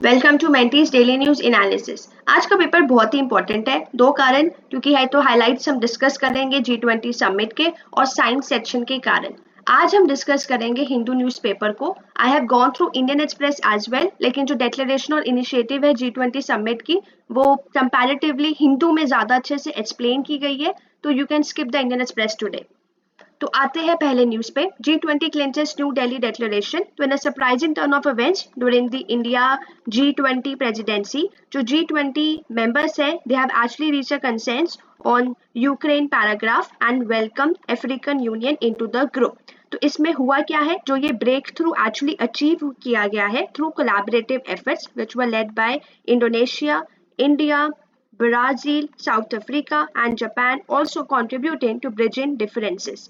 Welcome to Mentees daily news analysis. आज का paper बहुत ही इंपॉर्टेंट है, दो कारण, क्योंकि है तो हाइलाइट्स हम डिस्कस करेंगे G20 समिट के और साइंस सेक्शन के कारण। आज हम डिस्कस करेंगे हिंदू न्यूज़पेपर को। I have gone through Indian Express as well, लेकिन जो डिक्लेरेशन और इनिशिएटिव है G20 समिट की, वो कंपैरेटिवली हिंदू में ज्यादा अच्छे से एक्सप्लेन की गई है, तो you can skip the Indian express today. तो आते हैं पहले न्यूज पे। G20 clinches new Delhi declaration तो in a surprising turn of events during the India G20 presidency, जो G20 मेंबर्स है, they have actually reach a consensus on Ukraine paragraph and welcome African Union into the group. तो इसमें हुआ क्या है, जो ये ब्रेक थ्रू एक्चुअली अचीव किया गया है through collaborative efforts which were led by Indonesia, India, Brazil, South Africa and Japan also contributing to bridging differences.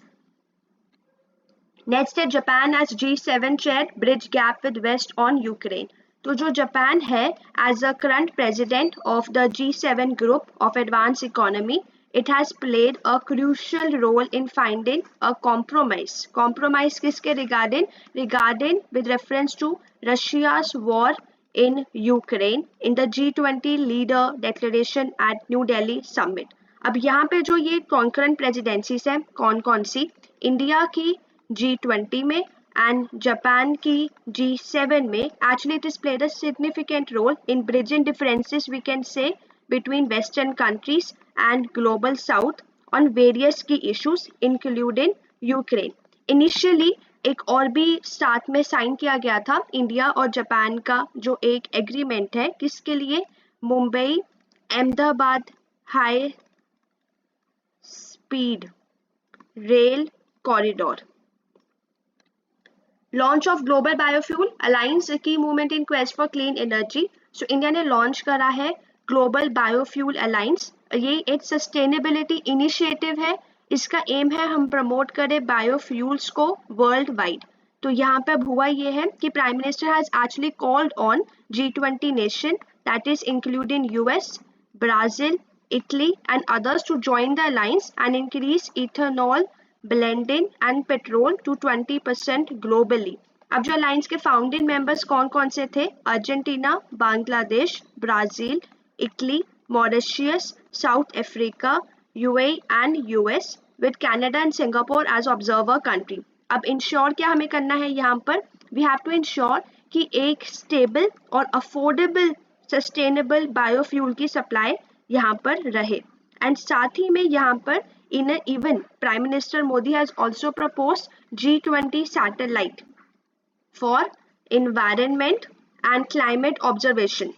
Next है Japan as G7 chair bridge gap with West on Ukraine. तो जो Japan है as a current president of the G7 group of advanced economy, it has played a crucial role in finding a compromise. Compromise किसके regarding? Regarding with reference to Russia's war in Ukraine in the G20 leader declaration at New Delhi summit. अब यहाँ पे जो ये concurrent presidencies हैं कौन कौन सी, India की G20 में and Japan की G7 में, actually it has played a significant role in bridging differences, we can say, between Western countries and Global South on various key issues including Ukraine. Initially एक और भी साथ में sign किया गया था इंडिया और जापान का, जो एक एग्रीमेंट है किसके लिए, Mumbai Ahmedabad high speed rail corridor. Launch of global biofuel alliance, key movement in quest for clean energy. So India ने लॉन्च करा है ग्लोबल बायोफ्यूल अलायंस। ये एक सस्टेनेबिलिटी इनिशिएटिव है, इसका एम है हम प्रमोट करें बायोफ्यूल्स को वर्ल्ड वाइड। तो यहाँ पे हुआ ये है कि prime minister has actually called on G20 nation, that is including US, Brazil, Italy and others to join the alliance and increase ethanol blending and petrol to 20% globally. अब जो अलायंस के फाउंडिंग मेंबर्स कौन कौन से थे, Argentina, Bangladesh, Brazil, Italy, Mauritius, South Africa, UAE and US, with Canada and Singapore as observer country. अब ensure क्या हमें करना है यहाँ पर, वी हैव टू इंश्योर कि एक स्टेबल और अफोर्डेबल सस्टेनेबल बायोफ्यूल की सप्लाई यहाँ पर रहे। एंड साथ ही में यहाँ पर in an event, Prime Minister Modi has also proposed G20 satellite for environment and climate observation.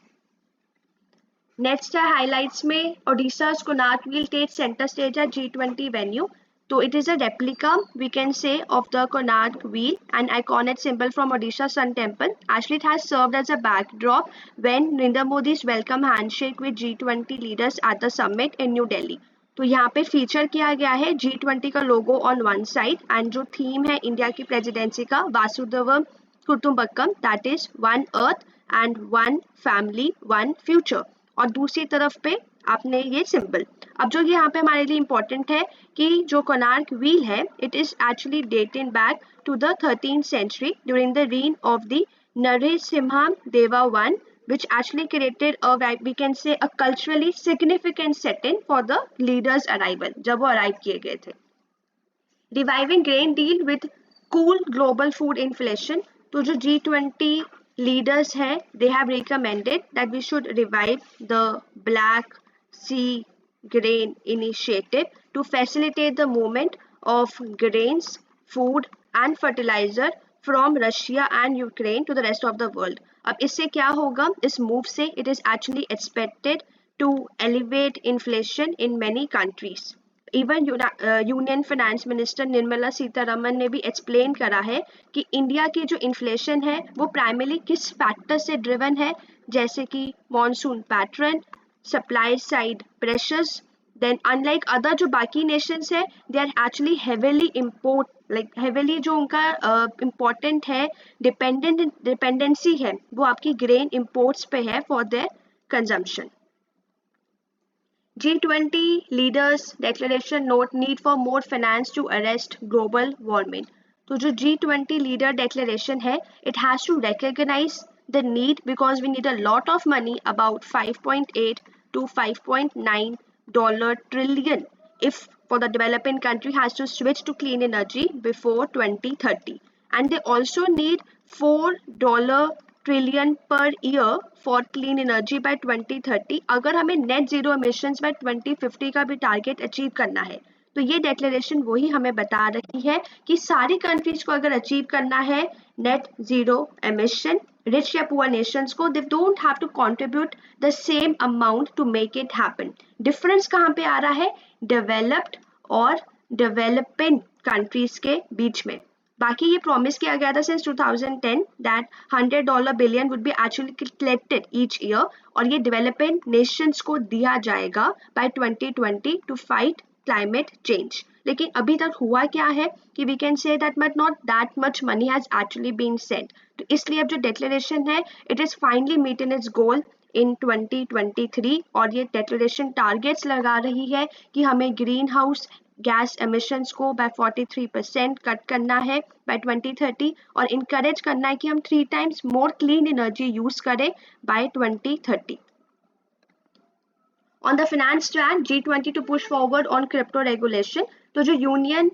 Next है highlights में Odisha's Konark Wheel takes center stage at G20 venue. So it is a replica, we can say, of the Konark Wheel, an iconic symbol from Odisha Sun Temple. Actually, it has served as a backdrop when Narendra Modi's welcome handshake with G20 leaders at the summit in New Delhi. तो यहाँ pay feature किया गया है G20 का logo on one side and जो theme है India की presidency का, Vasudhaiva Kutumbakam, that is one earth and one family one future, और दूसरी तरफ पे आपने ये सिंबल। अब जो यहाँ पे हमारे लिए इम्पोर्टेंट है कि जो कोणार्क व्हील है, it is actually dating back to the 13th century during the reign of the Narasimha Deva I, which actually created a, we can say, a culturally significant setting for the leaders arrival, जब वो arrive किए गए थे। Reviving grain deal with cool global food inflation, तो जो G20 leaders है, they have recommended that we should revive the Black Sea Grain Initiative to facilitate the movement of grains, food and fertilizer from Russia and Ukraine to the rest of the world. अब इससे क्या होगा, इस move से it is actually expected to elevate inflation in many countries. Even union finance minister Nirmala Sitharaman ने भी explain करा है कि इंडिया की जो इन्फ्लेशन है वो प्राइमरली किस फैक्टर से ड्रिवन है, जैसे कि monsoon pattern, supply side pressures, then unlike other जो बाकी नेशंस है, they are actually heavily import, like heavily जो उनका इम्पोर्टेंट है, डिपेंडेंसी है, वो आपकी ग्रेन इम्पोर्ट्स पे है for their consumption. G20 leaders declaration note need for more finance to arrest global warming. तो जो G20 leader declaration है, it has to recognize the need, because we need a lot of money, about 5.8 to 5.9 dollar trillion, if for the developing country has to switch to clean energy before 2030. And they also need $4 trillion per year for clean energy by 2030, अगर हमें net zero emissions by 2050 का भी target achieve करना है। तो ये declaration वही हमें बता रही है कि सारी कंट्रीज को अगर अचीव करना है नेट जीरो एमिशन, रिच या पुअर नेशंस को, they don't have to contribute the same amount to make it happen. Difference कहाँ पे आ रहा है? डेवलप्ड और डेवलपिंग कंट्रीज के बीच में। बाकी ये प्रॉमिस किया गया था since 2010 that $100 billion would be actually collected each year, और ये डेवलपिंग नेशंस को दिया जाएगा by 2020 to fight climate change. लेकिन अभी तक हुआ क्या है कि we can say that but not that much money has actually been sent. तो इसलिए अब जो डिक्लेरेशन है it is finally meet in its goal in 2023, और ये डिक्लेरेशन टारगेट्स लगा रही है कि हमें ग्रीन हाउस गैस एमिशंस को बाय 43% कट करना है बाय 2030, और इनकरेज करना है कि हम 3 times मोर क्लीन एनर्जी यूज करें bye 2030। On the finance track, G20 to push forward on crypto regulation। तो जो यूनियन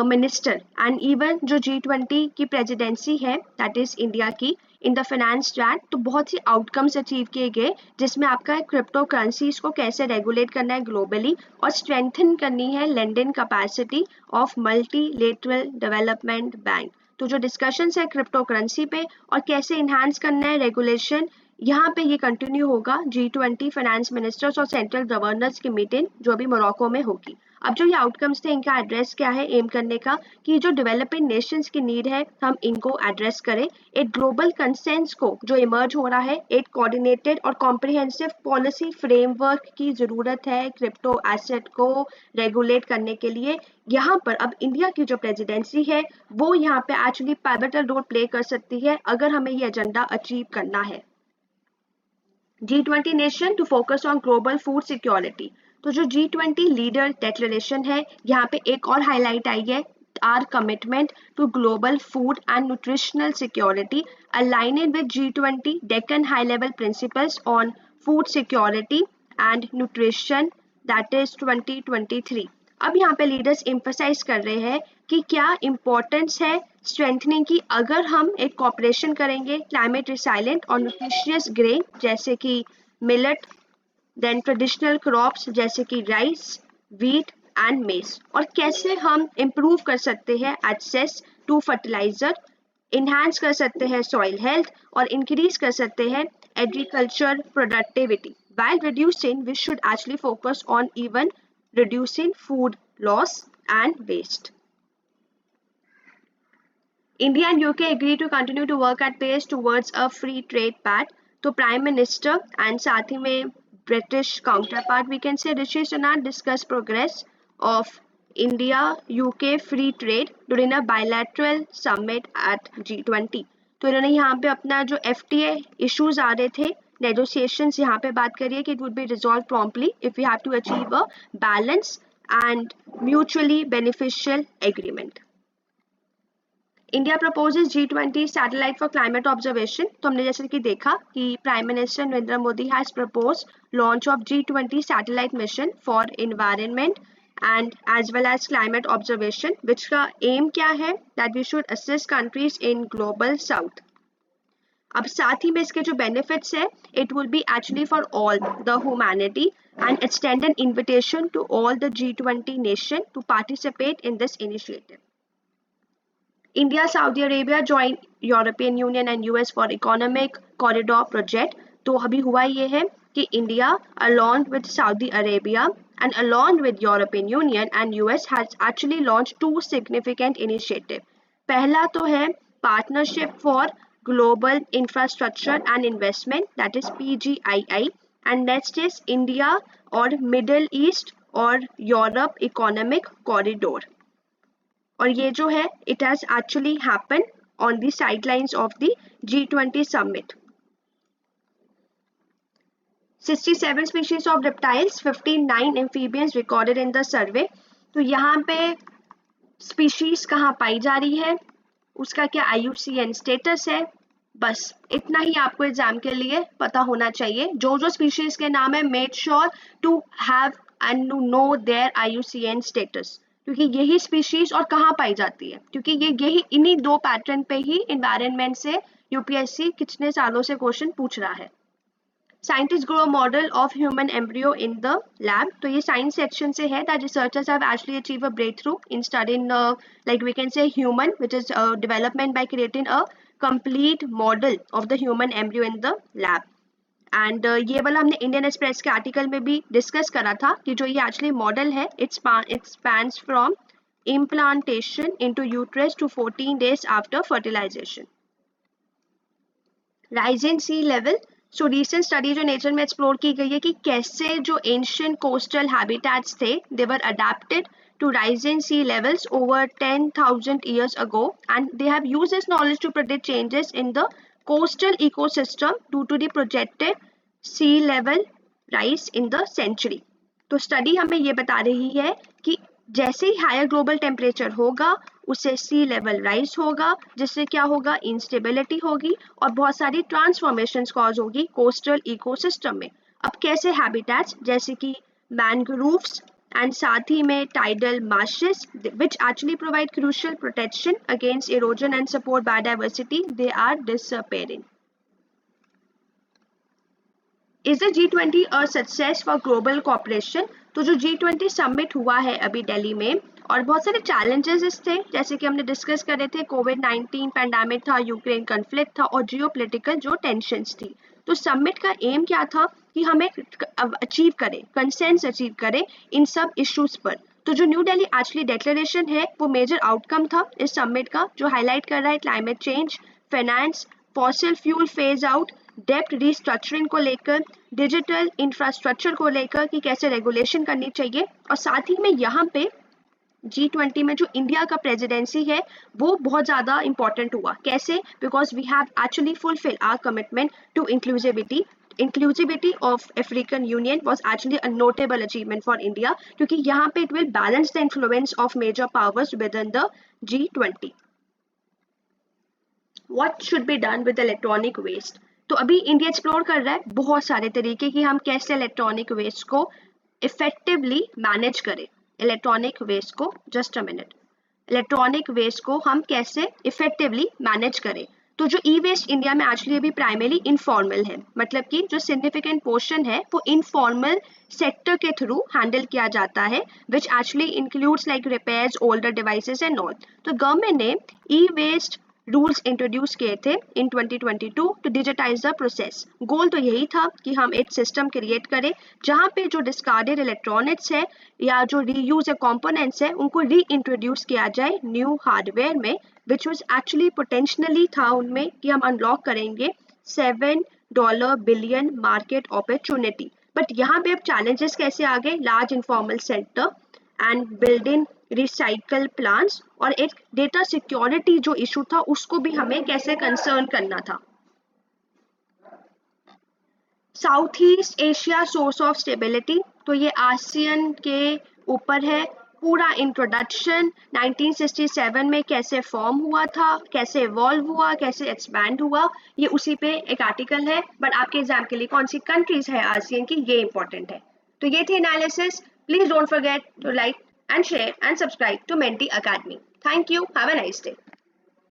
मिनिस्टर एंड इवन जो G20 की प्रेसिडेंसी है दैट इज इंडिया की इन द फाइनेंस ट्रैक, तो बहुत सी आउटकम्स अचीव किए गए, जिसमें आपका क्रिप्टो करेंसीज को कैसे रेगुलेट करना है ग्लोबली, और स्ट्रेंथन करनी है lending capacity of multilateral development bank. तो जो डिस्कशंस है क्रिप्टो करेंसी पे और कैसे इन्हांस करना है रेगुलेशन, यहाँ पे ये कंटिन्यू होगा G20 फाइनेंस मिनिस्टर्स और सेंट्रल गवर्नर्स की मीटिंग जो अभी मोरक्को में होगी। अब जो ये आउटकम्स थे इनका एड्रेस क्या है एम करने का, कि जो डेवलपिंग नेशंस की नीड है हम इनको एड्रेस करें। एक ग्लोबल कंसेंस को जो इमर्ज हो रहा है, एक कोऑर्डिनेटेड और कॉम्प्रिहेंसिव पॉलिसी फ्रेमवर्क की जरूरत है क्रिप्टो एसेट को रेगुलेट करने के लिए। यहाँ पर अब इंडिया की जो प्रेसिडेंसी है वो यहाँ पे एक्चुअली पाइवटल रोल प्ले कर सकती है अगर हमें ये एजेंडा अचीव करना है। G20 nation to focus on global food security. तो जो G20 लीडर डेक्लेरेशन है यहाँ पे एक और हाईलाइट आई है, our commitment to global food and nutritional security aligned with G20 Deccan high level principles on food security and nutrition that is 2023। अब यहाँ पे लीडर्स एम्फसाइज कर रहे हैं कि क्या इम्पोर्टेंस है स्ट्रेंथनिंग की अगर हम एक कॉपरेशन करेंगे क्लाइमेट रिसाइलेंट और न्यूट्रिशियस ग्रेन जैसे कि मिलेट, देन ट्रेडिशनल क्रॉप्स जैसे कि राइस, व्हीट एंड मेज, और कैसे हम इम्प्रूव कर सकते हैं एक्सेस टू फर्टिलाइजर, इन्हांस कर सकते हैं सॉइल हेल्थ और इंक्रीज कर सकते हैं agriculture productivity. While reducing, we should actually focus on even reducing food loss and waste. India and UK agree to continue to work at pace towards a free trade pact. तो prime minister and साथ ही में British counterpart we can say Rishi Sunak discuss progress of India UK free trade during a bilateral summit at G20। तो इन्होंने यहाँ पे अपना जो FTA इश्यूज आ रहे थे, नेगोशिएशंस यहाँ पे बात करिए कि it would be resolve promptly if we have to achieve a balance and mutually beneficial agreement. India proposes G20 satellite for climate observation. तो हमने जैसे कि देखा कि prime minister Narendra Modi has propose launch of G20 satellite mission for environment and as well as climate observation, which का aim क्या है that we should assist countries in global south. अब साथ ही में इसके जो बेनिफिट्स है it will be actually for all the humanity and extend an invitation to all the G20 nation to participate in this initiative. India, Saudi Arabia join European Union and US for economic corridor project। तो अभी हुआ ये है कि India along with Saudi Arabia and along with European Union and US has actually launched 2 significant initiative। पहला तो है Partnership for Global Infrastructure and Investment that is PGII, and next is India और Middle East और Europe Economic Corridor। और ये जो है it has actually happen on the sidelines of the G20 summit. 67 species of reptiles, 59 amphibians recorded in the survey. तो यहाँ पे species कहाँ पाई जा रही है, उसका क्या IUCN स्टेटस है, बस इतना ही आपको एग्जाम के लिए पता होना चाहिए। जो स्पीशीज के नाम है, make sure to have and to know their IUCN status, क्योंकि यही स्पीशीज और कहाँ पाई जाती है, क्योंकि ये यही इन्हीं दो पैटर्न पे ही एनवायरनमेंट से यूपीएससी कितने सालों से क्वेश्चन पूछ रहा है। Scientists grow a model of human embryo in the lab. तो ये science section से है that researchers have actually achieved a breakthrough in studying like we can say human, which is development by creating a complete model of the human embryo in the lab. And ये वाला हमने Indian express के article में भी discuss करा था कि जो ये एक्चुअली मॉडल है, it spans from implantation into uterus to 14 days after fertilization. Rising sea level, so recent study जो नेचर में एक्सप्लोर की गई है कि कैसे जो एंशिएंट कोस्टल हैबिटेट्स थे, दे वर adapted to rising sea levels over 10,000 years ago, and they have used this knowledge to predict changes in the coastal ecosystem due to the projected sea level rise in the century. तो study हमें ये बता रही है कि जैसे ही higher global temperature होगा, उससे सी लेवल राइज होगा, जिससे क्या होगा, इंस्टेबिलिटी होगी और बहुत सारी ट्रांसफॉर्मेशंस कॉज होगी कोस्टल इकोसिस्टम में। अब कैसे हैबिटेट्स जैसे कि मैंग्रोव्स एंड साथ ही में tidal marshes which actually provide crucial protection against erosion and support biodiversity, they are disappearing. Is the G20 a success for global cooperation? तो जो G20 समिट हुआ है अभी दिल्ली में, और बहुत सारे चैलेंजेस थे जैसे कि हमने डिस्कस कर रहे थे, कोविड-19 पैंडेमिक था, यूक्रेन कॉन्फ्लिक्ट था और जियोपॉलिटिकल जो टेंशंस थी। तो समिट का एम क्या था कि हमें अचीव करें, कंसेंस अचीव करें इन सब इश्यूज पर। तो जो न्यू दिल्ली एक्चुअली डिक्लेरेशन है, वो मेजर आउटकम था इस समिट का, जो हाईलाइट कर रहा है climate change, finance, fossil fuel phase out, डेप्ट रिस्ट्रक्चरिंग को लेकर, डिजिटल इंफ्रास्ट्रक्चर को लेकर कि कैसे रेगुलेशन करनी चाहिए, और साथ ही में यहाँ पे G20 में जो इंडिया का प्रेसिडेंसी है वो बहुत ज़्यादा इंपॉर्टेंट हुआ। कैसे? Because we have actually fulfil our commitment to inclusivity. Inclusivity of African Union was actually a notable achievement for India, क्योंकि यहाँ पे it will balance the influence of major powers within the G20. What should be done with electronic waste? तो अभी India explore कर रहा है बहुत सारे तरीके कि हम कैसे इलेक्ट्रॉनिक वेस्ट को इफेक्टिवली मैनेज करें। इलेक्ट्रॉनिक वेस्ट को, just a minute, electronic waste को हम कैसे इफेक्टिवली मैनेज करें। तो जो ई वेस्ट इंडिया में एक्चुअली अभी प्राइमरी इनफॉर्मल है, मतलब कि जो सिग्निफिकेंट पोर्शन है वो इनफॉर्मल सेक्टर के थ्रू हैंडल किया जाता है, which actually includes like repairs, older devices and all. तो गवर्नमेंट ने ई वेस्ट रूल्स इंट्रोड्यूस किए थे in 2022 to digitize the process. Goal तो यही था कि हम एक सिस्टम क्रिएट करें जहाँ पे जो डिस्कार्डेड इलेक्ट्रॉनिक्स है या जो रीयूज या कंपोनेंट्स है उनको री इंट्रोड्यूस किया जाए न्यू हार्डवेयर में, विच वाज एक्चुअली पोटेंशियली था उनमें कि हम अनलॉक करेंगे $7 बिलियन मार्केट अपॉर्चुनिटी। बट यहाँ पे अब चैलेंजेस कैसे आ गए, large informal sector and building recycle plants, और एक डेटा सिक्योरिटी जो इशू था उसको भी हमें कैसे कंसर्न करना था। South east Asia source of stability, तो ये आसियन के ऊपर है पूरा इंट्रोडक्शन। 1967 में कैसे फॉर्म हुआ था, कैसे इवॉल्व हुआ, कैसे एक्सपैंड हुआ, ये उसी पे एक आर्टिकल है। बट आपके एग्जाम के लिए कौन सी कंट्रीज है आसियन की, ये इंपॉर्टेंट है। तो ये थी analysis. Please don't forget to like and share and subscribe to Menti Academy. Thank you. Have a nice day.